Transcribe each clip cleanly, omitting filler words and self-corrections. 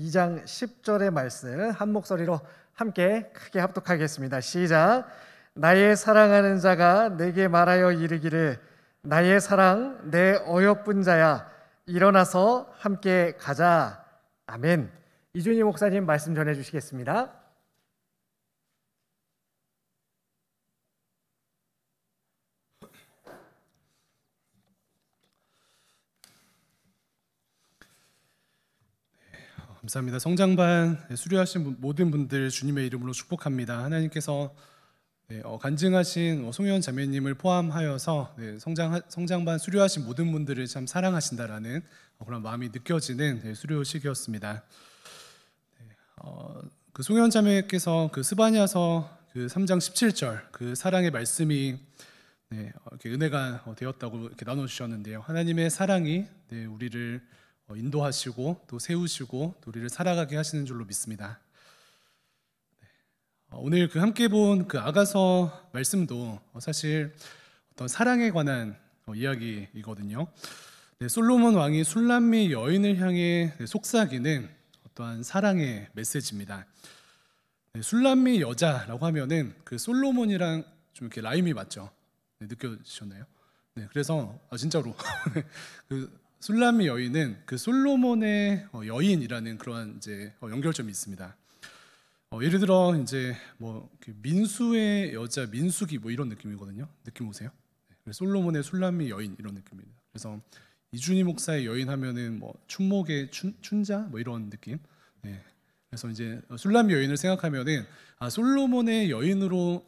2장 10절의 말씀 한 목소리로 함께 크게 합독하겠습니다. 시작. 나의 사랑하는 자가 내게 말하여 이르기를 나의 사랑 내 어여쁜 자야 일어나서 함께 가자. 아멘. 이준희 목사님 말씀 전해주시겠습니다. 감사합니다. 성장반 수료하신 모든 분들 주님의 이름으로 축복합니다. 하나님께서 간증하신 송혜원 자매님을 포함하여서 성장반 수료하신 모든 분들을 참 사랑하신다라는 그런 마음이 느껴지는 수료식이었습니다. 그 송혜원 자매께서 그 스바냐서 그 3장 17절 그 사랑의 말씀이 이렇게 은혜가 되었다고 이렇게 나눠주셨는데요. 하나님의 사랑이 우리를 인도하시고 또 세우시고 또 우리를 살아가게 하시는 줄로 믿습니다. 오늘 그 함께 본 그 아가서 말씀도 사실 어떤 사랑에 관한 이야기이거든요. 솔로몬 왕이 술람미 여인을 향해 속삭이는 어떠한 사랑의 메시지입니다. 술람미 여자라고 하면은 그 솔로몬이랑 좀 이렇게 라임이 맞죠? 느껴지셨나요? 그래서 진짜로 그 술람미 여인은 그 솔로몬의 여인이라는 그러한 이제 연결점이 있습니다. 예를 들어 이제 뭐 민수의 여자 민수기 뭐 이런 느낌이거든요. 느낌 오세요? 솔로몬의 술람미 여인 이런 느낌입니다. 그래서 이준희 목사의 여인 하면은 뭐 춘목의 춘자 뭐 이런 느낌. 그래서 이제 술람미 여인을 생각하면은 솔로몬의 여인으로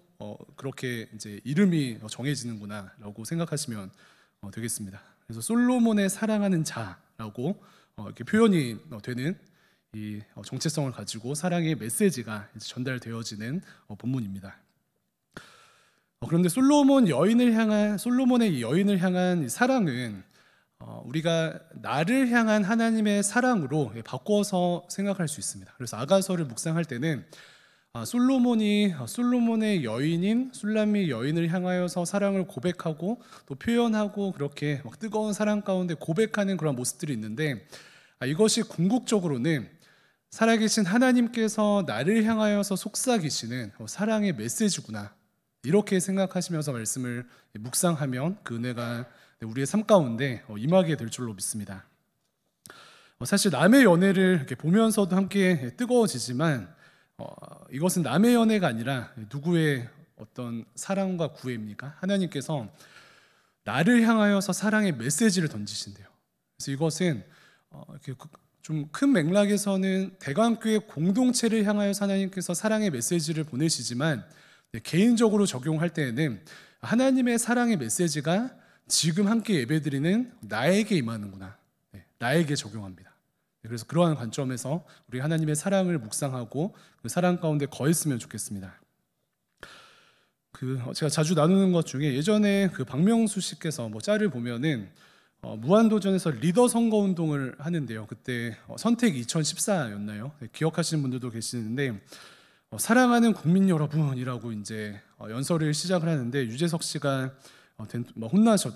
그렇게 이제 이름이 정해지는구나라고 생각하시면 되겠습니다. 그래서 솔로몬의 사랑하는 자라고 이렇게 표현이 되는 이 정체성을 가지고 사랑의 메시지가 이제 전달되어지는 본문입니다. 그런데 솔로몬의 여인을 향한 사랑은 우리가 나를 향한 하나님의 사랑으로 바꿔서 생각할 수 있습니다. 그래서 아가서를 묵상할 때는 솔로몬의 여인인 술람미 여인을 향하여서 사랑을 고백하고 또 표현하고 그렇게 막 뜨거운 사랑 가운데 고백하는 그런 모습들이 있는데 이것이 궁극적으로는 살아계신 하나님께서 나를 향하여서 속삭이시는 사랑의 메시지구나 이렇게 생각하시면서 말씀을 묵상하면 그 은혜가 우리의 삶 가운데 임하게 될 줄로 믿습니다. 사실 남의 연애를 이렇게 보면서도 함께 뜨거워지지만 이것은 남의 연애가 아니라 누구의 어떤 사랑과 구애입니까? 하나님께서 나를 향하여서 사랑의 메시지를 던지신대요. 그래서 이것은 좀 큰 맥락에서는 대강교회 공동체를 향하여서 하나님께서 사랑의 메시지를 보내시지만 개인적으로 적용할 때에는 하나님의 사랑의 메시지가 지금 함께 예배드리는 나에게 임하는구나. 나에게 적용합니다. 그래서 그러한 관점에서 우리 하나님의 사랑을 묵상하고 그 사랑 가운데 거했으면 좋겠습니다. 제가 자주 나누는 것 중에 예전에 그 박명수 씨께서 뭐 짤을 보면은 무한도전에서 리더 선거운동을 하는데요. 그때 선택 2014였나요? 기억하시는 분들도 계시는데 사랑하는 국민 여러분이라고 이제 연설을 시작을 하는데 유재석 씨가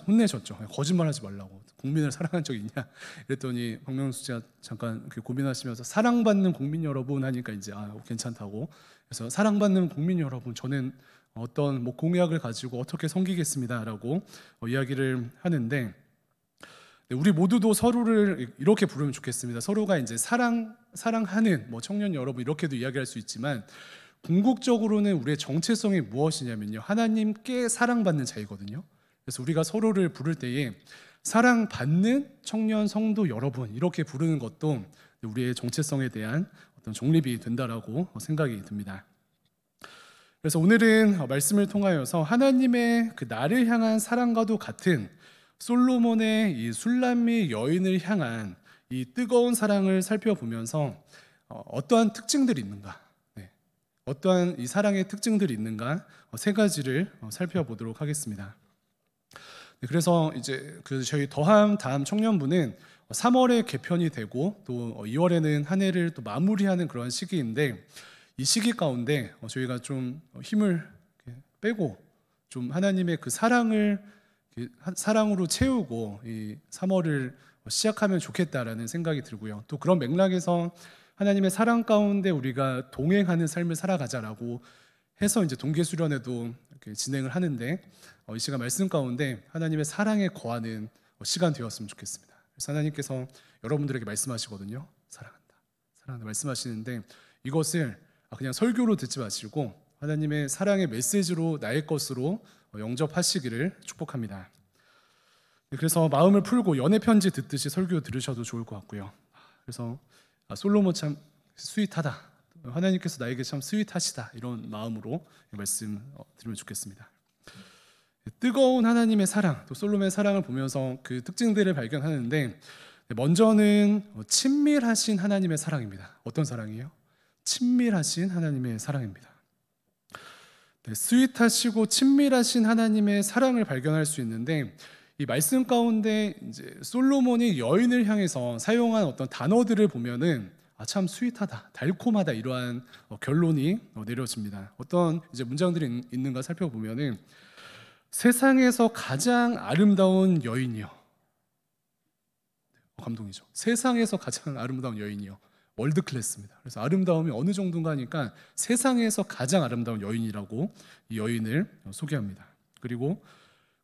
혼내셨죠. 거짓말하지 말라고. 국민을 사랑한 적이 있냐? 그랬더니 박명수 씨가 잠깐 고민하시면서 사랑받는 국민 여러분 하니까 이제 괜찮다고. 그래서 사랑받는 국민 여러분, 저는 어떤 공약을 가지고 어떻게 섬기겠습니다라고 이야기를 하는데 우리 모두도 서로를 이렇게 부르면 좋겠습니다. 서로가 이제 사랑하는 청년 여러분 이렇게도 이야기할 수 있지만 궁극적으로는 우리의 정체성이 무엇이냐면요, 하나님께 사랑받는 자이거든요. 그래서 우리가 서로를 부를 때에 사랑받는 청년 성도 여러분 이렇게 부르는 것도 우리의 정체성에 대한 어떤 정립이 된다라고 생각이 듭니다. 그래서 오늘은 말씀을 통하여서 하나님의 그 나를 향한 사랑과도 같은 솔로몬의 이 술람미 여인을 향한 이 뜨거운 사랑을 살펴보면서 어떠한 특징들이 있는가, 어떠한 이 사랑의 특징들이 있는가 세 가지를 살펴보도록 하겠습니다. 그래서 이제 저희 더함 다음 청년부는 3월에 개편이 되고 또 2월에는 한 해를 또 마무리하는 그런 시기인데 이 시기 가운데 저희가 좀 힘을 빼고 좀 하나님의 그 사랑으로 채우고 이 3월을 시작하면 좋겠다라는 생각이 들고요. 또 그런 맥락에서 하나님의 사랑 가운데 우리가 동행하는 삶을 살아가자라고 해서 이제 동계 수련회도 이렇게 진행을 하는데 이 시간 말씀 가운데 하나님의 사랑에 거하는 시간 되었으면 좋겠습니다. 그래서 하나님께서 여러분들에게 말씀하시거든요. 사랑한다, 사랑한다 말씀하시는데 이것을 그냥 설교로 듣지 마시고 하나님의 사랑의 메시지로 나의 것으로 영접하시기를 축복합니다. 그래서 마음을 풀고 연애 편지 듣듯이 설교 들으셔도 좋을 것 같고요. 그래서 솔로몬 참 스윗하다, 하나님께서 나에게 참 스윗하시다, 이런 마음으로 말씀 들으면 좋겠습니다. 뜨거운 하나님의 사랑, 또 솔로몬의 사랑을 보면서 그 특징들을 발견하는데 먼저는 친밀하신 하나님의 사랑입니다. 어떤 사랑이에요? 친밀하신 하나님의 사랑입니다. 스윗하시고 친밀하신 하나님의 사랑을 발견할 수 있는데 이 말씀 가운데 이제 솔로몬이 여인을 향해서 사용한 어떤 단어들을 보면은 참 스윗하다, 달콤하다, 이러한 결론이 내려집니다. 어떤 이제 문장들이 있는가 살펴보면은 세상에서 가장 아름다운 여인이요. 감동이죠. 세상에서 가장 아름다운 여인이요. 월드 클래스입니다. 그래서 아름다움이 어느 정도인가 하니까 세상에서 가장 아름다운 여인이라고 이 여인을 소개합니다. 그리고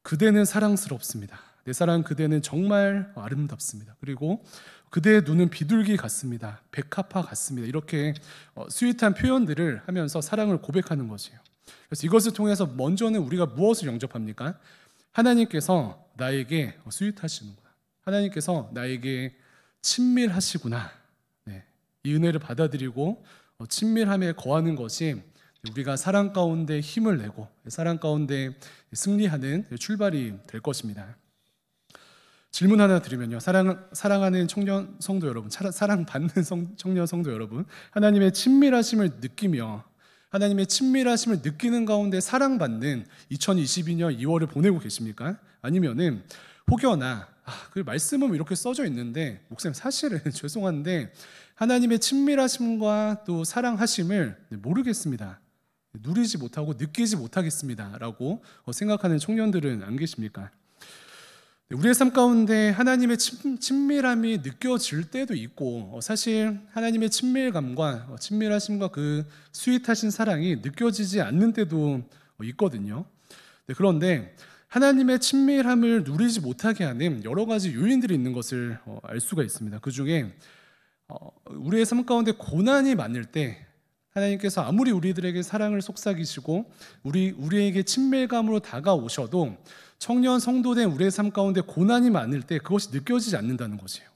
그대는 사랑스럽습니다. 내 사랑 그대는 정말 아름답습니다. 그리고 그대의 눈은 비둘기 같습니다. 백합화 같습니다. 이렇게 스윗한 표현들을 하면서 사랑을 고백하는 것이에요. 그래서 이것을 통해서 먼저는 우리가 무엇을 영접합니까? 하나님께서 나에게 스윗하시는구나, 하나님께서 나에게 친밀하시구나. 네, 이 은혜를 받아들이고 친밀함에 거하는 것이 우리가 사랑 가운데 힘을 내고 사랑 가운데 승리하는 출발이 될 것입니다. 질문 하나 드리면요, 사랑하는 청년 성도 여러분, 사랑받는 청년 성도 여러분, 하나님의 친밀하심을 느끼며 하나님의 친밀하심을 느끼는 가운데 사랑받는 2022년 2월을 보내고 계십니까? 아니면은 혹여나 그 말씀은 이렇게 써져 있는데 목사님 사실은 죄송한데 하나님의 친밀하심과 또 사랑하심을 모르겠습니다, 누리지 못하고 느끼지 못하겠습니다 라고 생각하는 청년들은 안 계십니까? 우리의 삶 가운데 하나님의 친밀함이 느껴질 때도 있고 사실 하나님의 친밀감과 친밀하심과 그 스윗하신 사랑이 느껴지지 않는 때도 있거든요. 그런데 하나님의 친밀함을 누리지 못하게 하는 여러 가지 요인들이 있는 것을 알 수가 있습니다. 그 중에 우리의 삶 가운데 고난이 많을 때 하나님께서 아무리 우리들에게 사랑을 속삭이시고 우리에게 친밀감으로 다가오셔도 청년 성도된 우리의 삶 가운데 고난이 많을 때 그것이 느껴지지 않는다는 것이에요.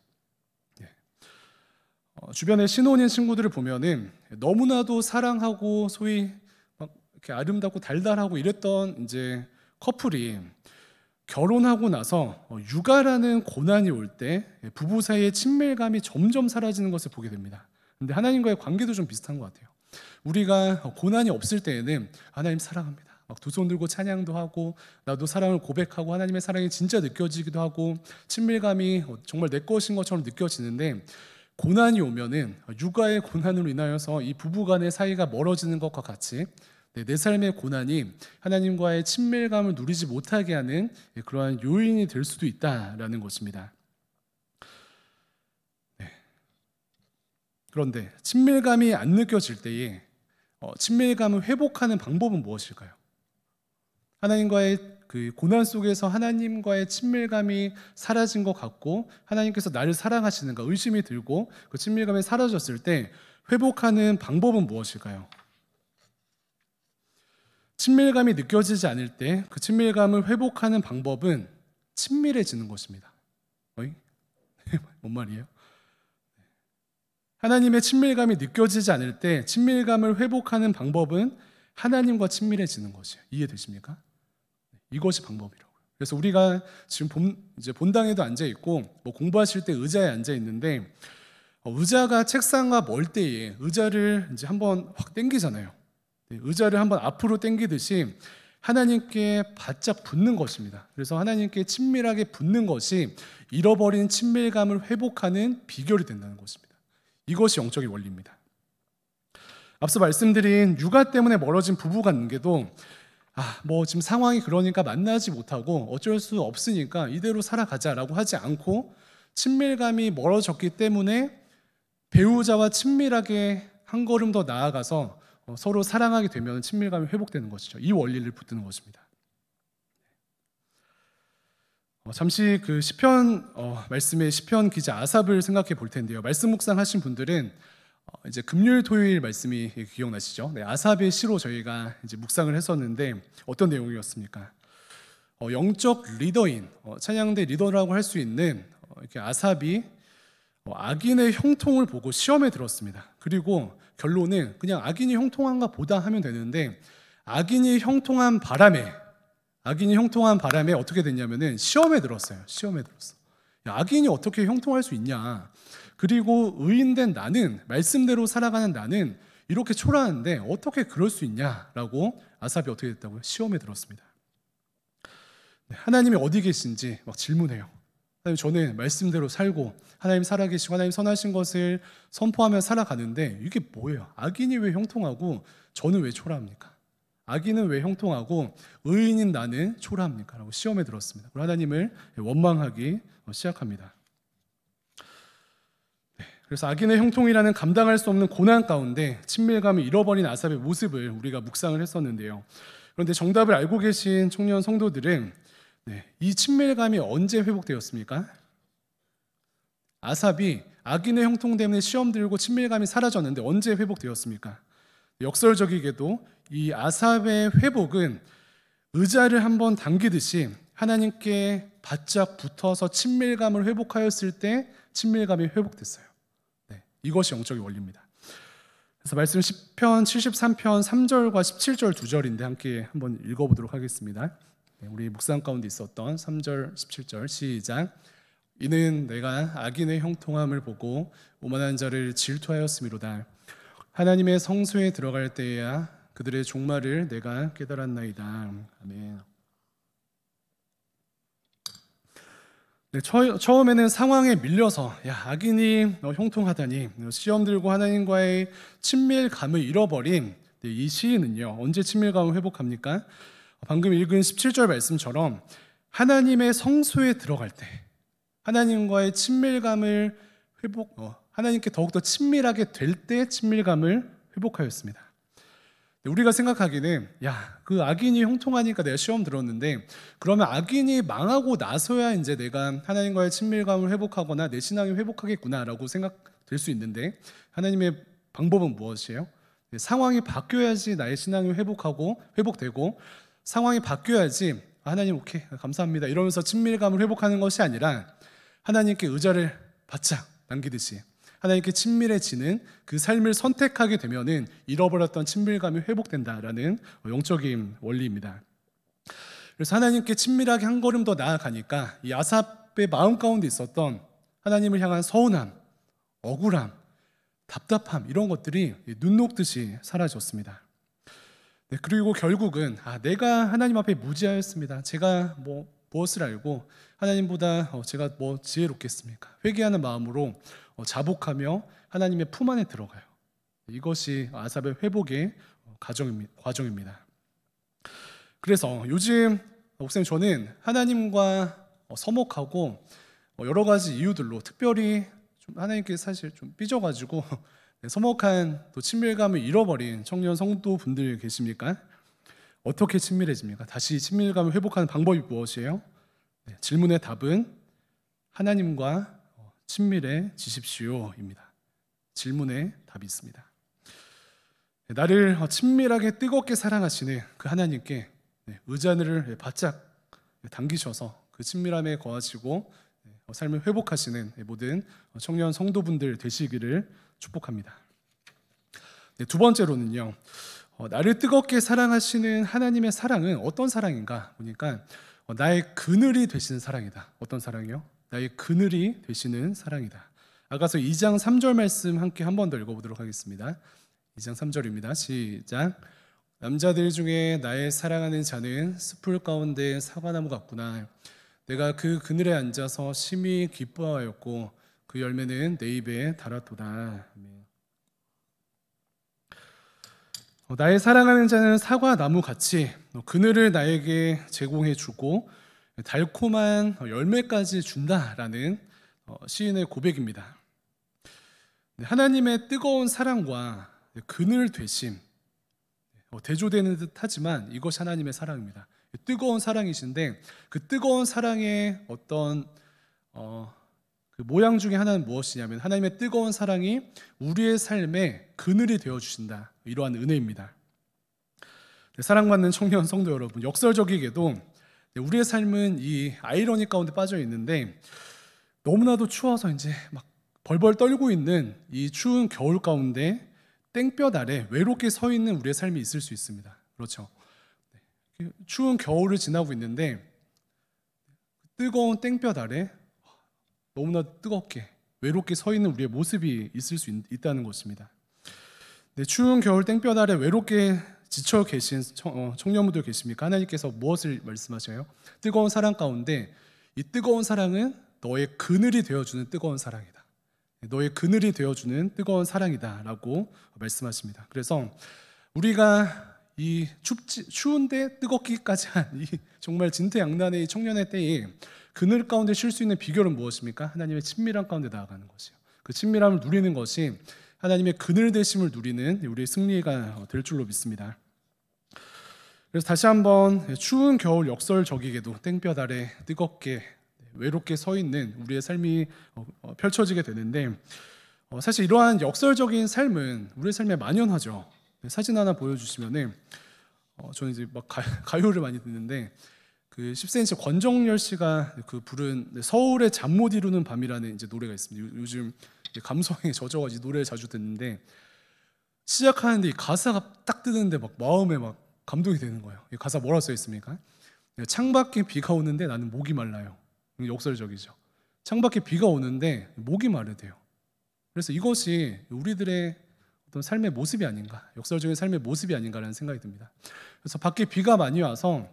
주변에 신혼인 친구들을 보면은 너무나도 사랑하고 소위 막 이렇게 아름답고 달달하고 이랬던 이제 커플이 결혼하고 나서 육아라는 고난이 올 때 부부 사이의 친밀감이 점점 사라지는 것을 보게 됩니다. 근데 하나님과의 관계도 좀 비슷한 것 같아요. 우리가 고난이 없을 때에는 하나님 사랑합니다, 막 두 손 들고 찬양도 하고 나도 사랑을 고백하고 하나님의 사랑이 진짜 느껴지기도 하고 친밀감이 정말 내 것인 것처럼 느껴지는데 고난이 오면은 육아의 고난으로 인하여서 이 부부 간의 사이가 멀어지는 것과 같이 내 삶의 고난이 하나님과의 친밀감을 누리지 못하게 하는 그러한 요인이 될 수도 있다라는 것입니다. 그런데 친밀감이 안 느껴질 때에 친밀감을 회복하는 방법은 무엇일까요? 하나님과의 그 고난 속에서 하나님과의 친밀감이 사라진 것 같고 하나님께서 나를 사랑하시는가 의심이 들고 그 친밀감이 사라졌을 때 회복하는 방법은 무엇일까요? 친밀감이 느껴지지 않을 때 그 친밀감을 회복하는 방법은 친밀해지는 것입니다. 뭔 말이에요? 하나님의 친밀감이 느껴지지 않을 때 친밀감을 회복하는 방법은 하나님과 친밀해지는 것이에요. 이해되십니까? 이것이 방법이라고요. 그래서 우리가 지금 이제 본당에도 앉아 있고 공부하실 때 의자에 앉아 있는데 의자가 책상과 멀 때에 의자를 이제 한번 확 당기잖아요. 의자를 한번 앞으로 당기듯이 하나님께 바짝 붙는 것입니다. 그래서 하나님께 친밀하게 붙는 것이 잃어버린 친밀감을 회복하는 비결이 된다는 것입니다. 이것이 영적인 원리입니다. 앞서 말씀드린 육아 때문에 멀어진 부부 관계도 지금 상황이 그러니까 만나지 못하고 어쩔 수 없으니까 이대로 살아가자라고 하지 않고 친밀감이 멀어졌기 때문에 배우자와 친밀하게 한 걸음 더 나아가서 서로 사랑하게 되면 친밀감이 회복되는 것이죠. 이 원리를 붙드는 것입니다. 잠시 그 시편 말씀의 시편 기자 아삽을 생각해 볼 텐데요. 말씀 묵상하신 분들은 이제 금요일 토요일 말씀이 기억나시죠? 네, 아삽의 시로 저희가 이제 묵상을 했었는데 어떤 내용이었습니까? 영적 리더인 찬양대 리더라고 할 수 있는 이렇게 아삽이 악인의 형통을 보고 시험에 들었습니다. 그리고 결론은 그냥 악인이 형통한가 보다 하면 되는데 악인이 형통한 바람에 어떻게 됐냐면은 시험에 들었어요. 시험에 들었어. 야, 악인이 어떻게 형통할 수 있냐? 그리고 의인된 나는, 말씀대로 살아가는 나는 이렇게 초라한데 어떻게 그럴 수 있냐라고 아삽이 어떻게 됐다고요? 시험에 들었습니다. 네, 하나님이 어디 계신지 막 질문해요. 하나님, 저는 말씀대로 살고 하나님 살아계시고 하나님 선하신 것을 선포하며 살아가는데 이게 뭐예요? 악인이 왜 형통하고 저는 왜 초라합니까? 악인은 왜 형통하고 의인인 나는 초라합니까? 라고 시험에 들었습니다. 하나님을 원망하기 시작합니다. 그래서 악인의 형통이라는 감당할 수 없는 고난 가운데 친밀감을 잃어버린 아삽의 모습을 우리가 묵상을 했었는데요. 그런데 정답을 알고 계신 청년 성도들은 이 친밀감이 언제 회복되었습니까? 아삽이 악인의 형통 때문에 시험 들고 친밀감이 사라졌는데 언제 회복되었습니까? 역설적이게도 이 아삽의 회복은 의자를 한번 당기듯이 하나님께 바짝 붙어서 친밀감을 회복하였을 때 친밀감이 회복됐어요. 이것이 영적인 원리입니다. 그래서 말씀 시편 73편 3절과 17절 2절인데 함께 한번 읽어보도록 하겠습니다. 우리 묵상 가운데 있었던 3절 17절 시작. 이는 내가 악인의 형통함을 보고 오만한 자를 질투하였음이로다. 하나님의 성소에 들어갈 때에야 그들의 종말을 내가 깨달았나이다. 아멘. 네, 처음에는 상황에 밀려서 악인이 형통하다니 시험 들고 하나님과의 친밀감을 잃어버린 이 시인은요, 언제 친밀감을 회복합니까? 방금 읽은 17절 말씀처럼 하나님의 성소에 들어갈 때 하나님과의 친밀감을 하나님께 더욱더 친밀하게 될 때 친밀감을 회복하였습니다. 우리가 생각하기는 그 악인이 형통하니까 내가 시험 들었는데 그러면 악인이 망하고 나서야 이제 내가 하나님과의 친밀감을 회복하거나 내 신앙이 회복하겠구나라고 생각될 수 있는데 하나님의 방법은 무엇이에요? 상황이 바뀌어야지 나의 신앙이 회복되고 상황이 바뀌어야지 하나님 오케이 감사합니다 이러면서 친밀감을 회복하는 것이 아니라 하나님께 의자를 바짝 당기듯이 하나님께 친밀해지는 그 삶을 선택하게 되면은 잃어버렸던 친밀감이 회복된다라는 영적인 원리입니다. 그래서 하나님께 친밀하게 한 걸음 더 나아가니까 이 아삽의 마음 가운데 있었던 하나님을 향한 서운함, 억울함, 답답함 이런 것들이 눈 녹듯이 사라졌습니다. 그리고 결국은 내가 하나님 앞에 무지하였습니다. 제가 무엇을 알고 하나님보다 제가 지혜롭겠습니까? 회개하는 마음으로 자복하며 하나님의 품 안에 들어가요. 이것이 아삽의 회복의 과정입니다. 그래서 요즘 목사님 저는 하나님과 서먹하고 여러 가지 이유들로 특별히 좀 하나님께 사실 좀 삐져가지고 서먹한 또 친밀감을 잃어버린 청년 성도분들 계십니까? 어떻게 친밀해집니까? 다시 친밀감을 회복하는 방법이 무엇이에요? 질문의 답은 하나님과 친밀해지십시오입니다. 질문에 답이 있습니다. 나를 친밀하게 뜨겁게 사랑하시는 그 하나님께 의자를 바짝 당기셔서 그 친밀함에 거하시고 삶을 회복하시는 모든 청년 성도분들 되시기를 축복합니다. 두 번째로는요, 나를 뜨겁게 사랑하시는 하나님의 사랑은 어떤 사랑인가 보니까 나의 그늘이 되시는 사랑이다. 어떤 사랑이요? 나의 그늘이 되시는 사랑이다. 아가서 2장 3절 말씀 함께 한 번 더 읽어보도록 하겠습니다. 2장 3절입니다. 시작. 남자들 중에 나의 사랑하는 자는 숲풀 가운데 사과나무 같구나. 내가 그 그늘에 앉아서 심히 기뻐하였고 그 열매는 내 입에 달았도다. 나의 사랑하는 자는 사과나무 같이 그늘을 나에게 제공해 주고 달콤한 열매까지 준다라는 시인의 고백입니다. 하나님의 뜨거운 사랑과 그늘 되심, 대조되는 듯 하지만 이것이 하나님의 사랑입니다. 뜨거운 사랑이신데 그 뜨거운 사랑의 어떤 그 모양 중에 하나는 무엇이냐면 하나님의 뜨거운 사랑이 우리의 삶에 그늘이 되어주신다, 이러한 은혜입니다. 사랑받는 청년 성도 여러분, 역설적이게도 우리의 삶은 이 아이러니 가운데 빠져 있는데 너무나도 추워서 이제 막 벌벌 떨고 있는 이 추운 겨울 가운데 땡볕 아래 외롭게 서 있는 우리의 삶이 있을 수 있습니다. 그렇죠? 추운 겨울을 지나고 있는데 뜨거운 땡볕 아래 너무나 뜨겁게 외롭게 서 있는 우리의 모습이 있을 수 있다는 것입니다. 추운 겨울 땡볕 아래 외롭게 지쳐 계신 청년분들 계십니까? 하나님께서 무엇을 말씀하셔요? 뜨거운 사랑 가운데 이 뜨거운 사랑은 너의 그늘이 되어주는 뜨거운 사랑이다. 너의 그늘이 되어주는 뜨거운 사랑이다 라고 말씀하십니다. 그래서 우리가 이 추운데 뜨겁기까지 한 이 정말 진퇴양난의 이 청년의 때에 그늘 가운데 쉴 수 있는 비결은 무엇입니까? 하나님의 친밀함 가운데 나아가는 것이요. 그 친밀함을 누리는 것이 하나님의 그늘 되심을 누리는 우리의 승리가 될 줄로 믿습니다. 그래서 다시 한번 추운 겨울 역설적이게도 땡볕 아래 뜨겁게 외롭게 서 있는 우리의 삶이 펼쳐지게 되는데 사실 이러한 역설적인 삶은 우리의 삶에 만연하죠. 사진 하나 보여주시면은 저는 이제 막 가요를 많이 듣는데 그 10cm 권정열 씨가 그 부른 서울의 잠 못 이루는 밤이라는 이제 노래가 있습니다. 요즘 감성에 젖어가지고 노래를 자주 듣는데 시작하는데 이 가사가 딱 뜨는데 막 마음에 막 감동이 되는 거예요. 이 가사 뭐라 써 있습니까? 창밖에 비가 오는데 나는 목이 말라요. 역설적이죠. 창밖에 비가 오는데 목이 마르대요. 그래서 이것이 우리들의 어떤 삶의 모습이 아닌가, 역설적인 삶의 모습이 아닌가라는 생각이 듭니다. 그래서 밖에 비가 많이 와서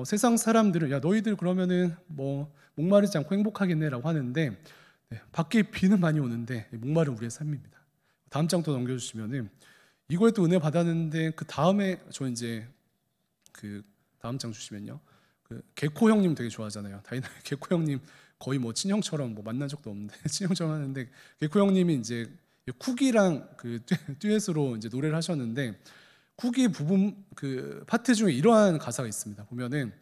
세상 사람들은 야 너희들 그러면은 뭐 목마르지 않고 행복하겠네라고 하는데 밖에 비는 많이 오는데 목마른 우리의 삶입니다. 다음 장 또 넘겨주시면은 이거에 또 은혜 받았는데 그 다음에 저 이제 그 다음 장 주시면요. 그 개코 형님 되게 좋아하잖아요. 다이나믹 개코 형님 거의 뭐 친형처럼 뭐 만난 적도 없는데 친형처럼 하는데 개코 형님이 이제 쿡이랑 그 듀엣으로 이제 노래를 하셨는데 쿡이 부분 그 파트 중에 이러한 가사가 있습니다. 보면은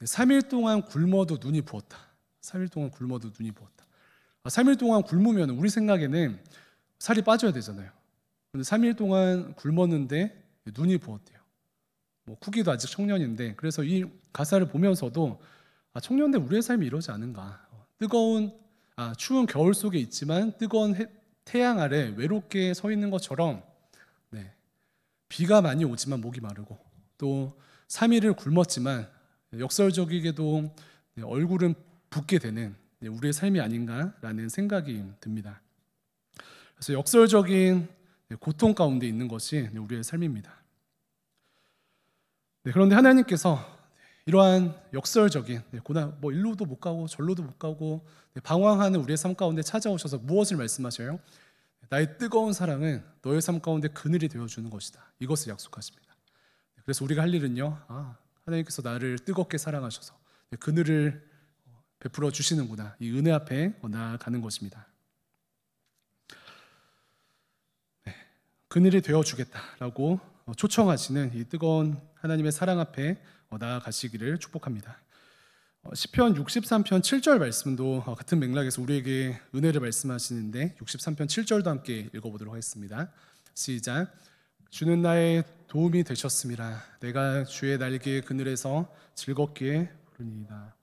3일 동안 굶어도 눈이 부었다. 3일 동안 굶어도 눈이 부었다. 3일 동안 굶으면 우리 생각에는 살이 빠져야 되잖아요. 근데 3일 동안 굶었는데 눈이 부었대요. 뭐 쿡이도 아직 청년인데 그래서 이 가사를 보면서도 청년들 우리의 삶이 이러지 않은가. 추운 겨울 속에 있지만 뜨거운 태양 아래 외롭게 서 있는 것처럼 비가 많이 오지만 목이 마르고 또 3일을 굶었지만 역설적이게도 얼굴은 붓게 되는 우리의 삶이 아닌가라는 생각이 듭니다. 그래서 역설적인 고통 가운데 있는 것이 우리의 삶입니다. 그런데 하나님께서 이러한 역설적인 고난, 뭐 일로도 못 가고 절로도 못 가고 방황하는 우리의 삶 가운데 찾아오셔서 무엇을 말씀하셔요? 나의 뜨거운 사랑은 너의 삶 가운데 그늘이 되어주는 것이다. 이것을 약속하십니다. 그래서 우리가 할 일은요, 하나님께서 나를 뜨겁게 사랑하셔서 그늘을 베풀어 주시는구나. 이 은혜 앞에 나아가는 것입니다. 그늘이 되어주겠다라고 초청하시는 이 뜨거운 하나님의 사랑 앞에 나아가시기를 축복합니다. 시편 63편 7절 말씀도 같은 맥락에서 우리에게 은혜를 말씀하시는데 63편 7절도 함께 읽어보도록 하겠습니다. 시작. 주는 나의 도움이 되셨음이라. 내가 주의 날개 그늘에서 즐겁게 부르니이다.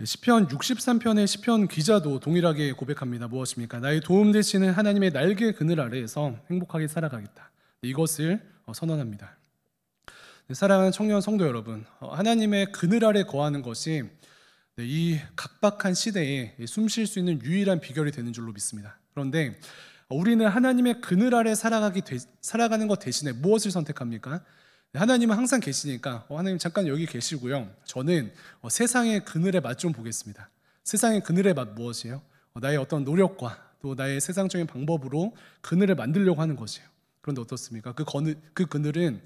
시편 63편의 시편 기자도 동일하게 고백합니다. 무엇입니까? 나의 도움 되시는 하나님의 날개 그늘 아래에서 행복하게 살아가겠다. 이것을 선언합니다. 사랑하는 청년 성도 여러분, 하나님의 그늘 아래 거하는 것이 이 각박한 시대에 숨 쉴 수 있는 유일한 비결이 되는 줄로 믿습니다. 그런데 우리는 하나님의 그늘 아래 살아가는 것 대신에 무엇을 선택합니까? 하나님은 항상 계시니까 하나님 잠깐 여기 계시고요. 저는 세상의 그늘의 맛 좀 보겠습니다. 세상의 그늘의 맛 무엇이에요? 나의 어떤 노력과 또 나의 세상적인 방법으로 그늘을 만들려고 하는 것이에요. 그런데 어떻습니까? 그 그늘은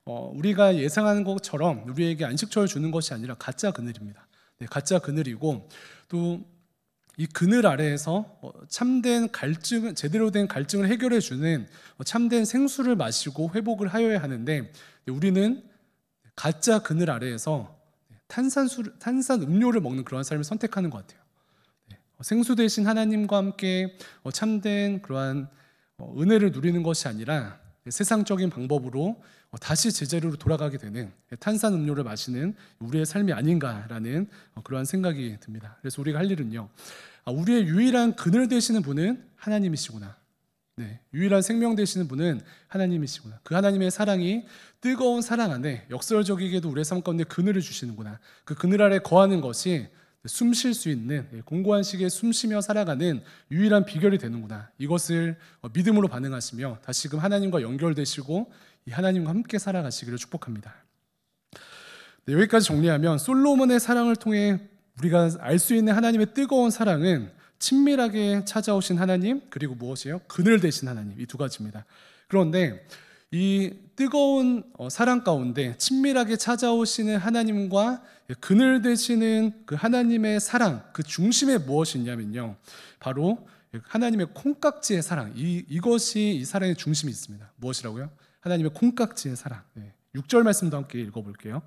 우리가 예상하는 것처럼 우리에게 안식처를 주는 것이 아니라 가짜 그늘입니다. 가짜 그늘이고 또 이 그늘 아래에서 참된 갈증, 제대로 된 갈증을 해결해 주는 참된 생수를 마시고 회복을 하여야 하는데, 우리는 가짜 그늘 아래에서 탄산 음료를 먹는 그러한 삶을 선택하는 것 같아요. 생수 대신 하나님과 함께 참된 그러한 은혜를 누리는 것이 아니라 세상적인 방법으로 다시 제자리로 돌아가게 되는 탄산 음료를 마시는 우리의 삶이 아닌가라는 그러한 생각이 듭니다. 그래서 우리가 할 일은요, 우리의 유일한 그늘 되시는 분은 하나님이시구나. 유일한 생명 되시는 분은 하나님이시구나. 그 하나님의 사랑이 뜨거운 사랑 안에 역설적이게도 우리의 삶 가운데 그늘을 주시는구나. 그 그늘 아래 거하는 것이 숨 쉴 수 있는, 공고한 시기에 숨 쉬며 살아가는 유일한 비결이 되는구나. 이것을 믿음으로 반응하시며 다시금 하나님과 연결되시고 이 하나님과 함께 살아가시기를 축복합니다. 여기까지 정리하면 솔로몬의 사랑을 통해 우리가 알 수 있는 하나님의 뜨거운 사랑은 친밀하게 찾아오신 하나님, 그리고 무엇이에요? 그늘 되신 하나님, 이 두 가지입니다. 그런데 이 뜨거운 사랑 가운데 친밀하게 찾아오시는 하나님과 그늘 되시는 그 하나님의 사랑, 그 중심에 무엇이 있냐면요, 바로 하나님의 콩깍지의 사랑, 이것이 이 사랑의 중심이 있습니다. 무엇이라고요? 하나님의 콩깍지의 사랑. 6절 말씀도 함께 읽어볼게요.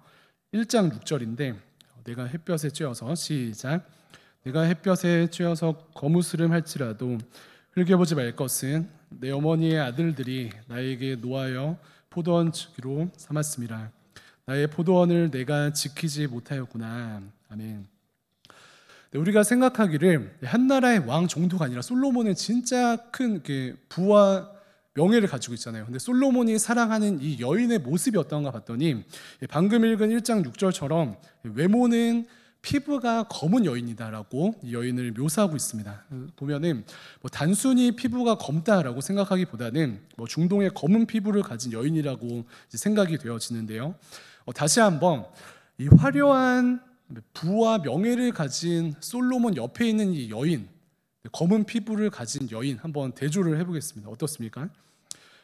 1장 6절인데 내가 햇볕에 쬐어서, 시작. 내가 햇볕에 쬐어서 거무스름 할지라도 흘겨보지 말 것은 내 어머니의 아들들이 나에게 노하여 포도원 주기로 삼았음이라. 나의 포도원을 내가 지키지 못하였구나. 아멘. 우리가 생각하기를 한 나라의 왕 정도가 아니라 솔로몬은 진짜 큰 부와 명예를 가지고 있잖아요. 근데 솔로몬이 사랑하는 이 여인의 모습이 어떤가 봤더니 방금 읽은 1장 6절처럼 외모는 피부가 검은 여인이다라고 이 여인을 묘사하고 있습니다. 보면은 단순히 피부가 검다라고 생각하기보다는 중동의 검은 피부를 가진 여인이라고 생각이 되어지는데요. 다시 한번 이 화려한 부와 명예를 가진 솔로몬 옆에 있는 이 여인, 검은 피부를 가진 여인 한번 대조를 해보겠습니다. 어떻습니까?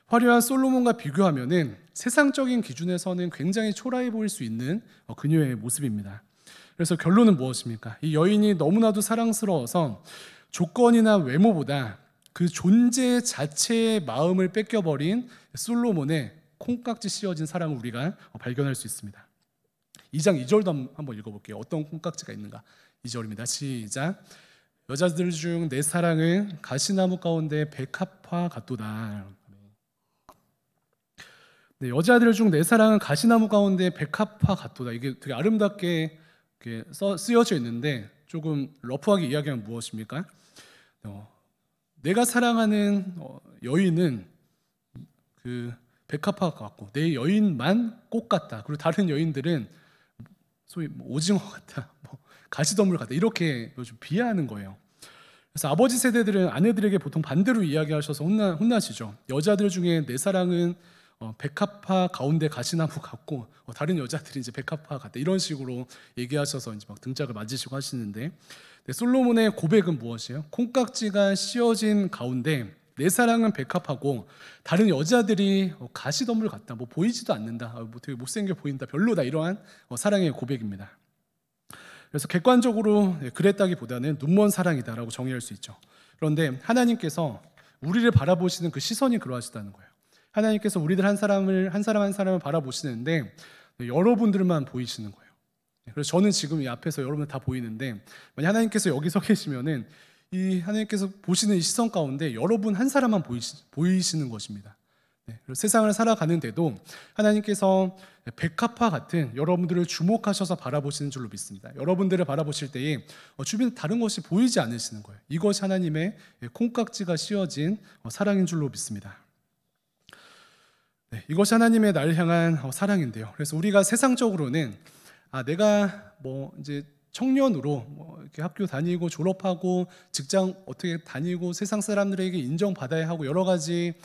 화려한 솔로몬과 비교하면은 세상적인 기준에서는 굉장히 초라해 보일 수 있는 그녀의 모습입니다. 그래서 결론은 무엇입니까? 이 여인이 너무나도 사랑스러워서 조건이나 외모보다 그 존재 자체의 마음을 뺏겨버린 솔로몬의 콩깍지 씌어진 사랑을 우리가 발견할 수 있습니다. 2장 2절도 한번 읽어볼게요. 어떤 콩깍지가 있는가? 2절입니다. 시작. 여자들 중 내 사랑은 가시나무 가운데 백합화 같도다. 여자들 중 내 사랑은 가시나무 가운데 백합화 같도다. 이게 되게 아름답게 쓰여져 있는데 조금 러프하게 이야기하면 무엇입니까? 내가 사랑하는 여인은 그 백합화 같고 내 여인만 꽃 같다. 그리고 다른 여인들은 소위 오징어 같다, 가시덤불 같다, 이렇게 좀 비하하는 거예요. 그래서 아버지 세대들은 아내들에게 보통 반대로 이야기하셔서 혼나시죠. 여자들 중에 내 사랑은 백합화 가운데 가시나무 같고 다른 여자들이 이제 백합화 같다, 이런 식으로 얘기하셔서 이제 막 등짝을 맞으시고 하시는데, 솔로몬의 고백은 무엇이에요? 콩깍지가 씌어진 가운데 내 사랑은 백합하고 다른 여자들이 가시덤불 같다, 보이지도 않는다, 되게 못생겨 보인다, 별로다, 이러한 사랑의 고백입니다. 그래서 객관적으로 그랬다기보다는 눈먼 사랑이다라고 정의할 수 있죠. 그런데 하나님께서 우리를 바라보시는 그 시선이 그러하시다는 거예요. 하나님께서 우리들 한 사람 한 사람을 바라보시는데 여러분들만 보이시는 거예요. 그래서 저는 지금 이 앞에서 여러분 다 보이는데, 만약 하나님께서 여기 서 계시면은 이 하나님께서 보시는 이 시선 가운데 여러분 한 사람만 보이시는 것입니다. 그래서 세상을 살아가는데도 하나님께서 백합화 같은 여러분들을 주목하셔서 바라보시는 줄로 믿습니다. 여러분들을 바라보실 때에 주변에 다른 것이 보이지 않으시는 거예요. 이것이 하나님의 콩깍지가 씌어진 사랑인 줄로 믿습니다. 이것이 하나님의 나를 향한 사랑인데요. 그래서 우리가 세상적으로는 내가 이제 청년으로 이렇게 학교 다니고 졸업하고 직장 어떻게 다니고 세상 사람들에게 인정받아야 하고 여러 가지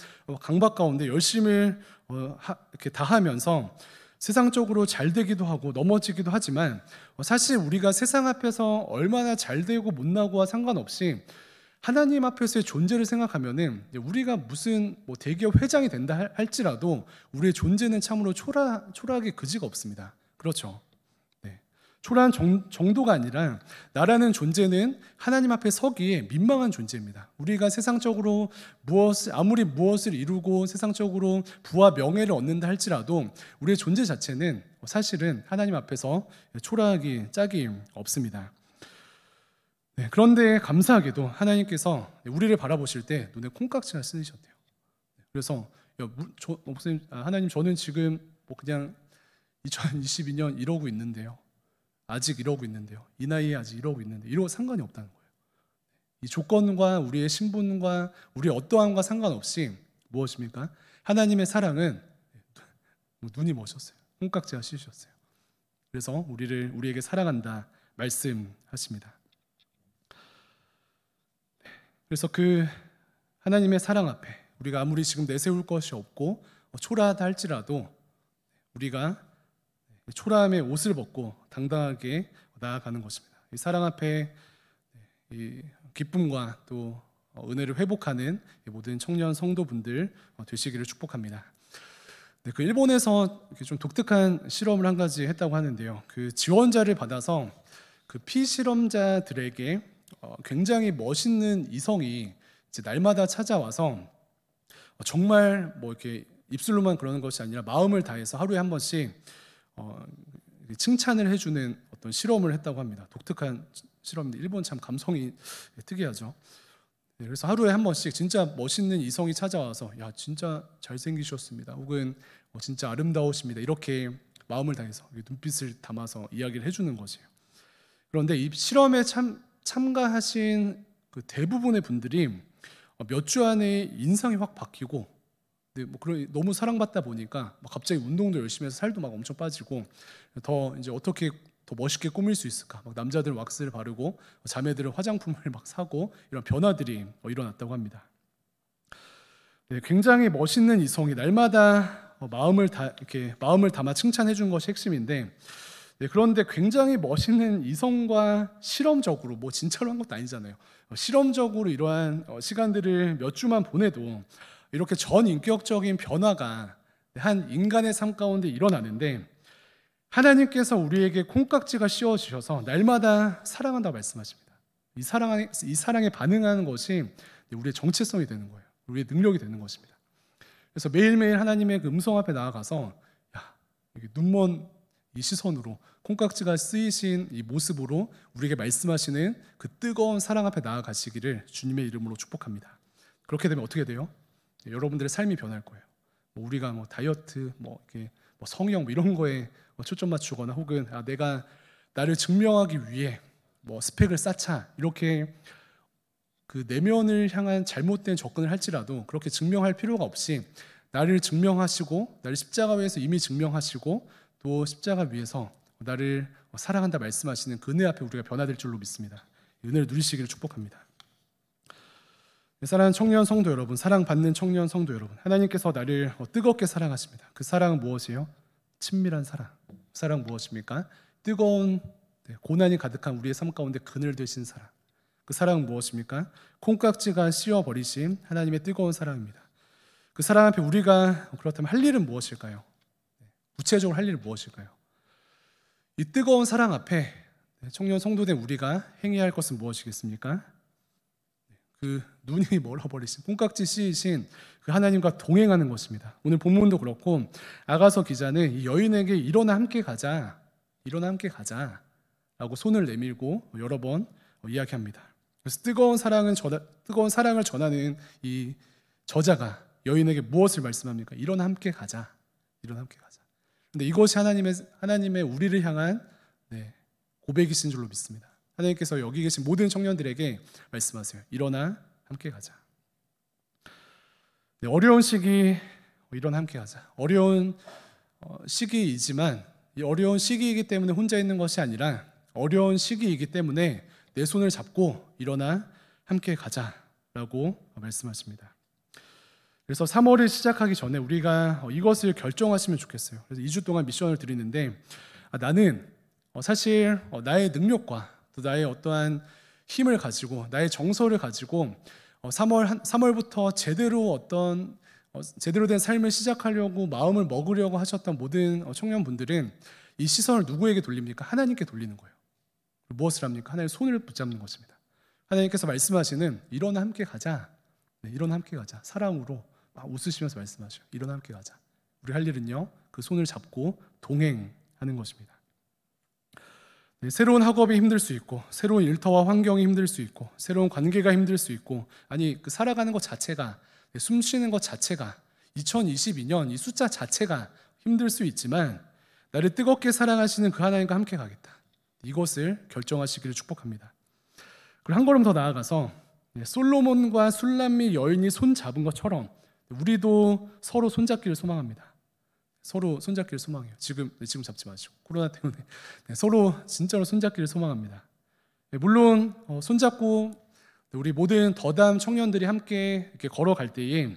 강박 가운데 열심을 이렇게 다하면서 세상적으로 잘 되기도 하고 넘어지기도 하지만, 사실 우리가 세상 앞에서 얼마나 잘 되고 못나고와 상관없이 하나님 앞에서의 존재를 생각하면은 우리가 무슨 대기업 회장이 된다 할지라도 우리의 존재는 참으로 초라하게 그지가 없습니다. 그렇죠? 초라한 정도가 아니라 나라는 존재는 하나님 앞에 서기에 민망한 존재입니다. 우리가 세상적으로 아무리 무엇을 이루고 세상적으로 부와 명예를 얻는다 할지라도 우리의 존재 자체는 사실은 하나님 앞에서 초라하기 짝이 없습니다. 네, 그런데 감사하게도 하나님께서 우리를 바라보실 때 눈에 콩깍지가 쓰이셨대요. 그래서 목사님, 하나님, 저는 지금 그냥 2022년 이러고 있는데요. 아직 이러고 있는데요. 이 나이에 아직 이러고 있는데 이러고 상관이 없다는 거예요. 이 조건과 우리의 신분과 우리의 어떠함과 상관없이 무엇입니까? 하나님의 사랑은 눈이 머셨어요. 콩깍지가 씌우셨어요. 그래서 우리에게 사랑한다 말씀하십니다. 그래서 그 하나님의 사랑 앞에 우리가 아무리 지금 내세울 것이 없고 초라하다 할지라도 우리가 초라함의 옷을 벗고 당당하게 나아가는 것입니다. 이 사랑 앞에 이 기쁨과 또 은혜를 회복하는 모든 청년 성도분들 되시기를 축복합니다. 네, 그 일본에서 좀 독특한 실험을 한 가지 했다고 하는데요. 그 지원자를 받아서 그 피실험자들에게 굉장히 멋있는 이성이 이제 날마다 찾아와서 정말 이렇게 입술로만 그러는 것이 아니라 마음을 다해서 하루에 한 번씩 칭찬을 해주는 어떤 실험을 했다고 합니다. 독특한 실험인데 일본 참 감성이 특이하죠. 네, 그래서 하루에 한 번씩 진짜 멋있는 이성이 찾아와서 야 진짜 잘생기셨습니다. 혹은 진짜 아름다우십니다. 이렇게 마음을 다해서 눈빛을 담아서 이야기를 해주는 거지요. 그런데 이 실험에 참가하신 그 대부분의 분들이 몇 주 안에 인상이 확 바뀌고, 네, 너무 사랑받다 보니까 갑자기 운동도 열심히 해서 살도 막 엄청 빠지고 더 이제 어떻게 더 멋있게 꾸밀 수 있을까? 남자들은 왁스를 바르고 자매들은 화장품을 막 사고 이런 변화들이 일어났다고 합니다. 네, 굉장히 멋있는 이성이 날마다 마음을 담아 칭찬해 준 것이 핵심인데, 네, 그런데 굉장히 멋있는 이성과 실험적으로 진짜로 한 것도 아니잖아요. 실험적으로 이러한 시간들을 몇 주만 보내도 이렇게 전인격적인 변화가 한 인간의 삶 가운데 일어나는데, 하나님께서 우리에게 콩깍지가 씌워주셔서 날마다 사랑한다고 말씀하십니다. 이 사랑에 반응하는 것이 우리의 정체성이 되는 거예요. 우리의 능력이 되는 것입니다. 그래서 매일매일 하나님의 그 음성 앞에 나아가서 눈먼 이 시선으로 콩깍지가 쓰이신 이 모습으로 우리에게 말씀하시는 그 뜨거운 사랑 앞에 나아가시기를 주님의 이름으로 축복합니다. 그렇게 되면 어떻게 돼요? 여러분들의 삶이 변할 거예요. 우리가 다이어트, 이렇게 성형 이런 거에 초점 맞추거나 혹은 내가 나를 증명하기 위해 스펙을 쌓자 이렇게 그 내면을 향한 잘못된 접근을 할지라도 그렇게 증명할 필요가 없이 나를 증명하시고 나를 십자가 위에서 이미 증명하시고 또 십자가 위에서 나를 사랑한다 말씀하시는 그 은혜 앞에 우리가 변화될 줄로 믿습니다. 은혜를 누리시기를 축복합니다. 사랑하는 청년 성도 여러분, 사랑받는 청년 성도 여러분, 하나님께서 나를 뜨겁게 사랑하십니다. 그 사랑은 무엇이에요? 친밀한 사랑. 그 사랑 무엇입니까? 뜨거운 고난이 가득한 우리의 삶 가운데 그늘 되신 사랑. 그 사랑은 무엇입니까? 콩깍지가 씌워버리신 하나님의 뜨거운 사랑입니다. 그 사랑 앞에 우리가 그렇다면 할 일은 무엇일까요? 구체적으로 할 일은 무엇일까요? 이 뜨거운 사랑 앞에 청년 성도된 우리가 행해야 할 것은 무엇이겠습니까? 그 눈이 멀어버리신 콩깍지 씌이신 그 하나님과 동행하는 것입니다. 오늘 본문도 그렇고 아가서 기자는 이 여인에게 일어나 함께 가자 라고 손을 내밀고 여러 번 이야기합니다. 그래서 뜨거운 사랑을 전하는 이 저자가 여인에게 무엇을 말씀합니까? 일어나 함께 가자. 근데 이것이 하나님의 우리를 향한 고백이신 줄로 믿습니다. 하나님께서 여기 계신 모든 청년들에게 말씀하세요. 일어나 함께 가자. 어려운 시기 일어나 함께 가자. 어려운 시기이지만 이 어려운 시기이기 때문에 혼자 있는 것이 아니라 어려운 시기이기 때문에 내 손을 잡고 일어나 함께 가자라고 말씀하십니다. 그래서 3월을 시작하기 전에 우리가 이것을 결정하시면 좋겠어요. 그래서 2주 동안 미션을 드리는데 나는 사실 나의 능력과 또 나의 어떠한 힘을 가지고 나의 정서를 가지고 3월부터 제대로 된 삶을 시작하려고 마음을 먹으려고 하셨던 모든 청년분들은 이 시선을 누구에게 돌립니까? 하나님께 돌리는 거예요. 무엇을 합니까? 하나님의 손을 붙잡는 것입니다. 하나님께서 말씀하시는 일어나 함께 가자. 네, 일어나 함께 가자. 사랑으로 막 웃으시면서 말씀하셔요. 일어나 함께 가자. 우리 할 일은요, 그 손을 잡고 동행하는 것입니다. 네, 새로운 학업이 힘들 수 있고, 새로운 일터와 환경이 힘들 수 있고, 새로운 관계가 힘들 수 있고, 아니 그 살아가는 것 자체가, 숨 쉬는 것 자체가, 2022년 이 숫자 자체가 힘들 수 있지만 나를 뜨겁게 사랑하시는 그 하나님과 함께 가겠다. 이것을 결정하시기를 축복합니다. 그리고 한 걸음 더 나아가서 솔로몬과 술람미 여인이 손 잡은 것처럼 우리도 서로 손잡기를 소망합니다. 서로 손잡기를 소망해요. 지금 잡지 마시고, 코로나 때문에 서로 진짜로 손잡기를 소망합니다. 물론 손잡고 우리 모든 더담 청년들이 함께 이렇게 걸어갈 때에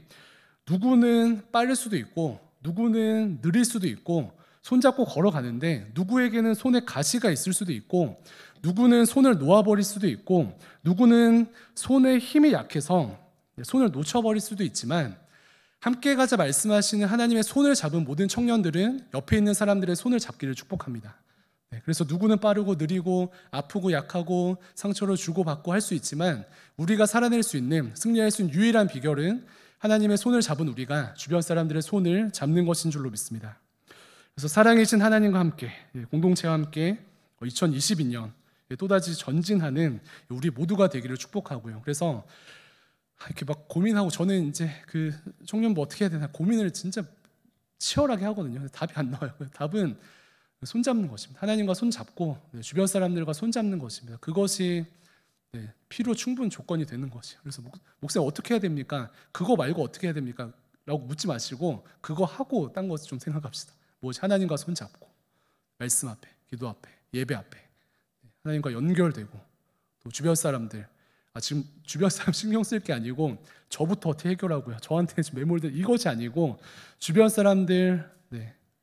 누구는 빠를 수도 있고 누구는 느릴 수도 있고, 손잡고 걸어가는데 누구에게는 손에 가시가 있을 수도 있고, 누구는 손을 놓아버릴 수도 있고, 누구는 손에 힘이 약해서 손을 놓쳐버릴 수도 있지만, 함께 가자 말씀하시는 하나님의 손을 잡은 모든 청년들은 옆에 있는 사람들의 손을 잡기를 축복합니다. 그래서 누구는 빠르고 느리고 아프고 약하고 상처를 주고받고 할 수 있지만, 우리가 살아낼 수 있는, 승리할 수 있는 유일한 비결은 하나님의 손을 잡은 우리가 주변 사람들의 손을 잡는 것인 줄로 믿습니다. 그래서 사랑이신 하나님과 함께, 공동체와 함께 2022년 또다시 전진하는 우리 모두가 되기를 축복하고요. 그래서 이렇게 막 고민하고, 저는 이제 그 청년부 어떻게 해야 되나 고민을 진짜 치열하게 하거든요. 답이 안 나와요. 답은 손잡는 것입니다. 하나님과 손잡고 주변 사람들과 손잡는 것입니다. 그것이 필요 충분 조건이 되는 것이에요. 그래서 목사님 어떻게 해야 됩니까? 그거 말고 어떻게 해야 됩니까? 라고 묻지 마시고 그거 하고 딴 것 좀 생각합시다. 무엇이? 하나님과 손잡고 말씀 앞에, 기도 앞에, 예배 앞에 하나님과 연결되고, 또 주변 사람들, 지금 주변 사람 신경 쓸 게 아니고 저부터 어떻게 해결하고요, 저한테 지금 매몰된 이것이 아니고, 주변 사람들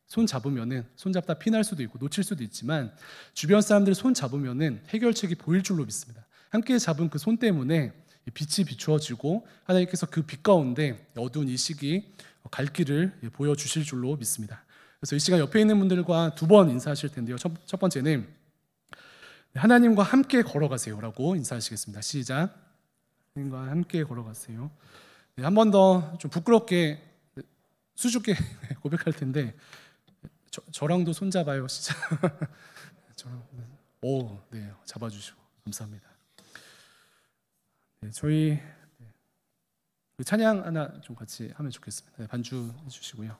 손 잡으면은, 손 잡다 피날 수도 있고 놓칠 수도 있지만 주변 사람들 손 잡으면은 해결책이 보일 줄로 믿습니다. 함께 잡은 그 손 때문에 빛이 비추어지고 하나님께서 그 빛 가운데 어두운 이 시기 갈 길을 보여주실 줄로 믿습니다. 그래서 이 시간 옆에 있는 분들과 두 번 인사하실 텐데요. 첫 번째는 하나님과 함께 걸어가세요라고 인사하시겠습니다. 시작. 하나님과 함께 걸어가세요. 한 번 더 좀 부끄럽게 수줍게 고백할 텐데, 저랑도 손잡아요. 시작. 네, 잡아주시고 감사합니다. 저희 찬양 하나 좀 같이 하면 좋겠습니다. 반주 해주시고요.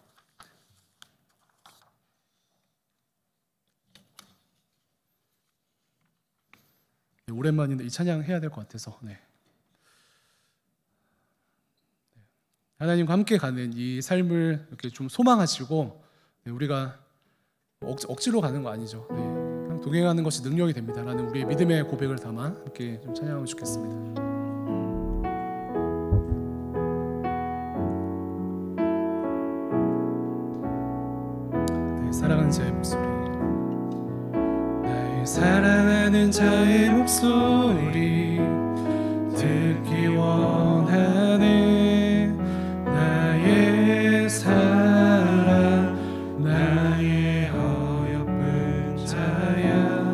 오랜만인데 이 찬양 해야 될 것 같아서. 하나님과 함께 가는 이 삶을 이렇게 좀 소망하시고, 우리가 억지로 가는 거 아니죠. 그냥 동행하는 것이 능력이 됩니다라는 우리의 믿음의 고백을 담아 함께 좀 찬양하면 좋겠습니다. 사랑하는 자의 목소리, 나의 사랑하는 자의 목소리 듣기 원하네. 나의 사랑, 나의 어여쁜 자야,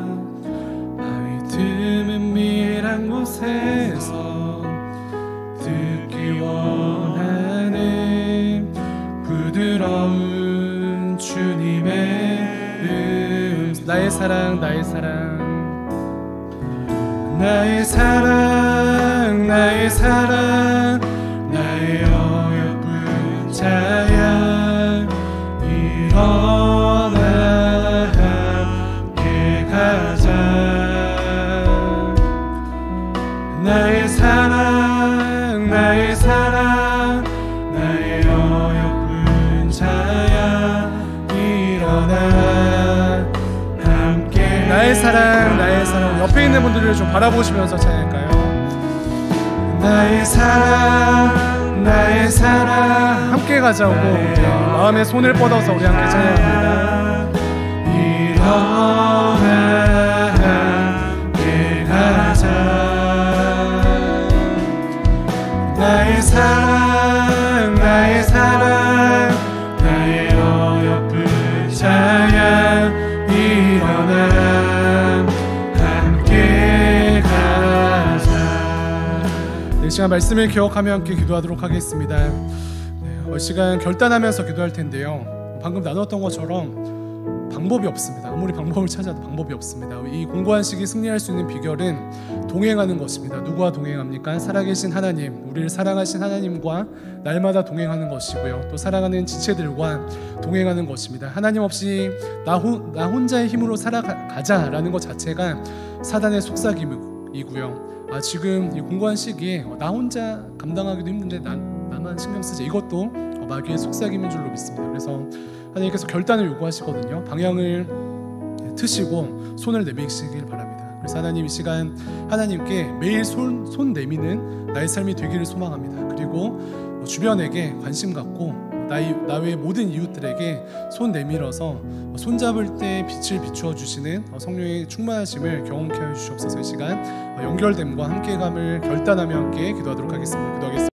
바위 틈은 밀한 곳에서 듣기 원하네. 부드러운 주님의 나의 사랑, 나의 사랑, 나의 사랑, 나의 사랑, 나의 어여쁜 자야, 일어나 함께 가자. 나의 사랑, 나의 사랑, 나의 어여쁜 자야, 일어나 함께. 나의 사랑, 나의 사랑. 옆에 있는 분들을 좀 바라보시면서 찬양할까요? 나의 사랑, 나의 사랑, 함께 가자고 마음에 손을 뻗어서 우리 함께 찬양합니다. 일어나 함께 가자. 나의 사랑, 나의 사랑, 나의 어여쁜 자야, 말씀을 기억하며 함께 기도하도록 하겠습니다. 이 시간 결단하면서 기도할 텐데요. 방금 나눴던 것처럼 방법이 없습니다. 아무리 방법을 찾아도 방법이 없습니다. 이 공고한 시기 승리할 수 있는 비결은 동행하는 것입니다. 누구와 동행합니까? 살아계신 하나님, 우리를 사랑하신 하나님과 날마다 동행하는 것이고요. 또 사랑하는 지체들과 동행하는 것입니다. 하나님 없이 나 혼자의 힘으로 살아가자라는 것 자체가 사단의 속삭임이고요. 지금 이 공고한 시기에 나 혼자 감당하기도 힘든데 나만 신경 쓰자, 이것도 마귀의 속삭임인 줄로 믿습니다. 그래서 하나님께서 결단을 요구하시거든요. 방향을 트시고 손을 내미시길 바랍니다. 그래서 하나님 이 시간 하나님께 매일 손 내미는 나의 삶이 되기를 소망합니다. 그리고 주변에게 관심 갖고 나 외의 모든 이웃들에게 손 내밀어서 손잡을 때 빛을 비추어 주시는 성령의 충만하심을 경험케 하여 주시옵소서. 이 시간 연결됨과 함께감을 결단하며 함께 기도하도록 하겠습니다.